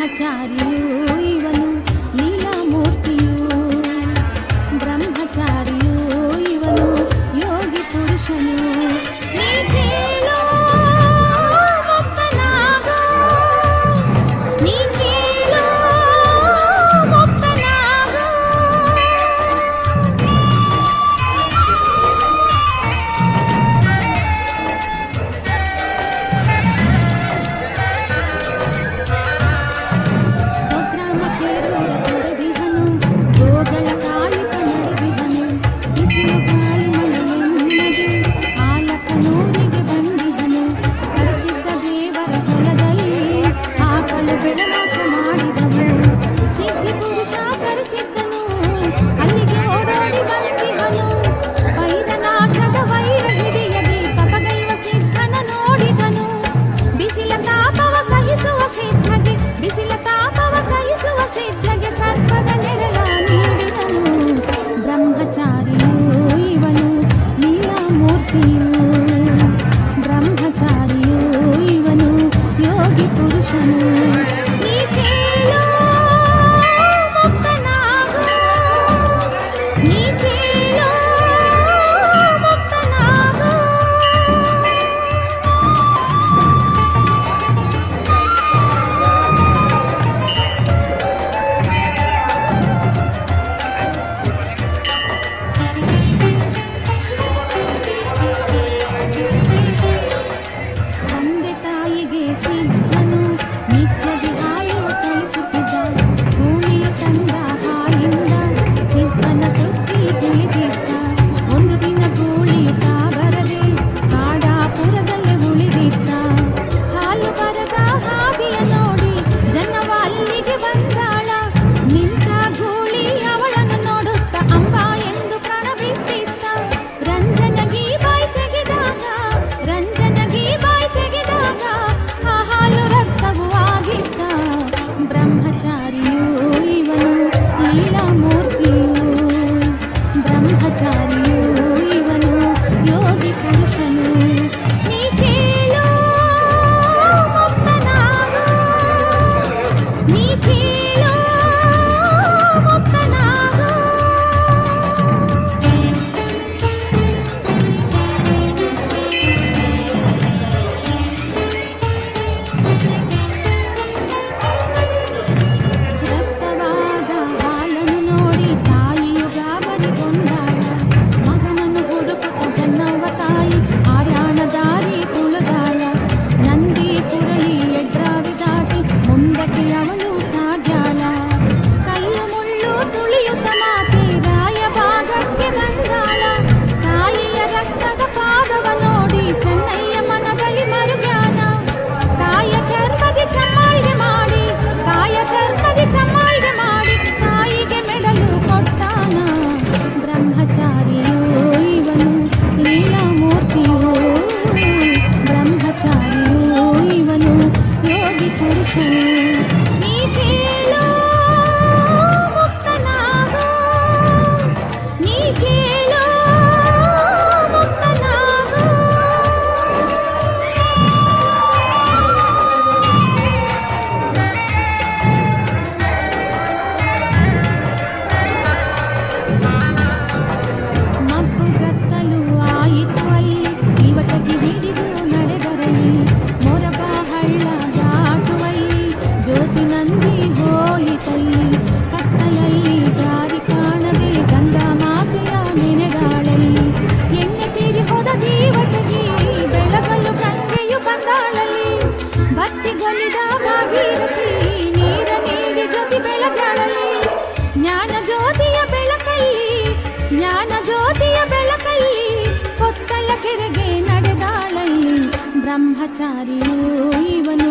ಬ್ರಹ್ಮಚಾರಿಯೂ ಇವನು ಲೀಲಾಮೂರ್ತಿಯೂ, ಬ್ರಹ್ಮಚಾರಿಯೂ ಇವನು ಯೋಗಿ ಪುರುಷನು. ನೀ ಕೇಳೋ ಮುಕ್ತನಾಗೋ, ನೀ ಕೇಳೋ ಮುಕ್ತನಾಗೋ. ಸ್ವಗ್ರಾಮ ಕೇಳುವ ತೊಡಗಿದನು, ಗೋಗಳ ಕಾಯುತ್ತ ನಡೆದಿದನು. ಬಿಸಿಲು ಗಾಳಿ ಮಳೆಯೆನ್ನದೆ ಆಲಕನೂರಿಗೆ ಬಂದಿದನು. ಕರೆಸಿದ್ದ ದೇವರ ಹೊಲದಲ್ಲಿ ಆಕಳು ಬೆಳನಾಶ ಮಾಡಿದನು. ಸಿದ್ಧಿ ಪುರುಷ ಕರೆಸಿದ್ದನು, ಅಲ್ಲಿಗೆ ಓಡೋಡಿ ಬಂದಿದನು. ವೈರನಾಶದ ವೈರ ಹಿಡಿಯದೆ ತಪಗೈವ ಸಿದ್ಧನ ನೋಡಿದನು. ಬಿಸಿಲ ತಾಪವ ಸಹಿಸುವ ಸಿದ್ಧಗೆ, ಬಿಸಿಲ ತಾಪವ ಸಹಿಸುವ ಸಿದ್ಧಗೆ ಸರ್ಪದ ನೆರಳ ನೀಡಿದನು. ಬ್ರಹ್ಮಚಾರಿಯೂ ಇವನು ಲೀಲಾಮೂರ್ತಿಯೂ, ಬ್ರಹ್ಮಚಾರಿಯೂ ಇವನು ಯೋಗಿ ಪುರುಷನು. ನೀ ಕೇಳೋ ಮುಕ್ತನಾಗೋ, ನೀ ಕೇಳೋ ಮುಕ್ತನಾಗೋ. ತಂದೆ ತಾಯಿಗೆ ಸಿದ್ಧನು ನಿತ್ಯ ವಿಹಾಯ ಕಲಿಸುತ್ತಿದ್ದ. ಭೂಮಿಯ ತಂದ ಹಾಯಿಂದ ಸಿದ್ಧನ ಸುದ್ದಿ ತಿಳಿದಿದ್ದ. ಒಂದು ದಿನ ಗೂಳಿಯುತ್ತ ಬರದೆ ಕಾಡಾಪುರದಲ್ಲೇ ಉಳಿದಿದ್ದ. ಹಾಲು ಬರದ ಹಾದಿಯ ನೋಡಿ ಜನವ ಅಲ್ಲಿಗೆ ಬಂದಾಳ. ನಿಂತ ಗೂಳಿ ಅವಳನ್ನು ನೋಡುತ್ತ ಅಂಬ ಎಂದು ಪ್ರಾಣ ಬಿಟ್ಟಿದ್ದ. ರಂಜನಗಿ ಬಾಯಿ ತೆಗೆದಾಗ, ರಂಜನಗಿ ಬಾಯಿ ತೆಗೆದಾಗ ಆ ಹಾಲು ರಕ್ತವೂ ಆಗಿದ್ದ. ಬ್ರಹ್ಮಚಾರಿಯೂ ಇವನು ಲೀಲಾಮೂರ್ತಿಯೂ, ಬ್ರಹ್ಮಚಾರಿಯೂ ಇವನು ಯೋಗಿ ಪುರುಷನು. ನೀ ಕೇಳೋ ಮುಕ್ತನಾಗೋ, ನೀ ಕೇಳೋ ಮುಕ್ತನಾಗೋ. ರಕ್ತವಾದ ಹಾಲನ್ನು ನೋಡಿ ತಾಯಿಯು ಗಾಬರಿಗೊಂಡಾಳ. ಮಗನನ್ನು ಹುಡುಕುತ್ತ ಜನ್ನವ್ವ ತಾಯಿ ಆರ್ಯಾಣ ದಾರಿ ತುಳಿದಾಳ. ನಂದಿ ಕುರಳಿ ಎಡ್ರಾವಿ ದಾಟಿ ಮುಂದಕ್ಕೆ ಅವಳು ಸಾಗ್ಯಾಳ. ಕಲ್ಲು ಮುಳ್ಳು ತುಳಿಯುತ್ತ ಮಾತೆ ರಾಯ ಭಾಗಕ್ಕೆ ಬಂದಾಳ. ತಾಯಿಯ ರಕ್ತದ ಪಾದವ ನೋಡಿ ಚೆನ್ನಯ್ಯ ಮನದಲ್ಲಿ ಮರುಗಾನ. ತಾಯ ಚರ್ಮದಿ ಚಮ್ಮಾಳ್ಗೆ ಮಾಡಿ, ತಾಯ ಚರ್ಮದಿ ಚಮ್ಮಾಳ್ಗೆ ಮಾಡಿ ತಾಯಿಗೆ ಮೆಡಲು ಕೊಟ್ಟಾನ. ಬ್ರಹ್ಮಚಾರಿಯೂ ಇವನು ಲೀಲಾಮೂರ್ತಿಯೂ, ಬ್ರಹ್ಮಚಾರಿಯೂ ಇವನು ಯೋಗಿ ಪುರುಷನು. ನೀ ಕೇಳೋ ಮುಕ್ತನಾಗೋ, ನೀ ಕೇಳೋ ಮುಕ್ತನಾಗೋ. ಮಬ್ಬು ಗತ್ತಲು ಆಯಿತು ಅಲ್ಲಿ, ಇವಟಗಿ ಹಿಡಿದು ನಡೆದರಲ್ಲಿ. ಮೊರಬ ಹಳ್ಳ ದಾಟುವಲ್ಲಿ ಜ್ಯೋತಿ ನಂದಿ ಹೋಯಿತಲ್ಲಿ. ಕತ್ತಲಲ್ಲಿ ದಾರಿ ಕಾಣದೆ ಗಂಗಾ ಮಾತೆಯ ನೆನೆದಾಳಲ್ಲಿ. ಎಣ್ಣೆ ತೀರಿ ಹೋದ ದೀವಟಗಿ ಬೆಳಗಲು ಗಂಗೆಯು ಬಂದಾಳಲ್ಲಿ. ಭಕ್ತಿಗೊಲಿದ ಭಾಗೀರಥಿ ನೀರ ನೀಡಿ ಜ್ಯೋತಿ ಬೆಳಗಾಳಲ್ಲಿ. ಜ್ಞಾನ ಜ್ಯೋತಿಯ ಬೆಳಕಲ್ಲಿ, ಜ್ಞಾನ ಜ್ಯೋತಿಯ ಬೆಳಕಲ್ಲಿ ಕೊತ್ತಲ ಕೆರೆಗೆ ನಡೆದಾಳಲ್ಲಿ. ಬ್ರಹ್ಮಚಾರಿಯೂ ಇವನು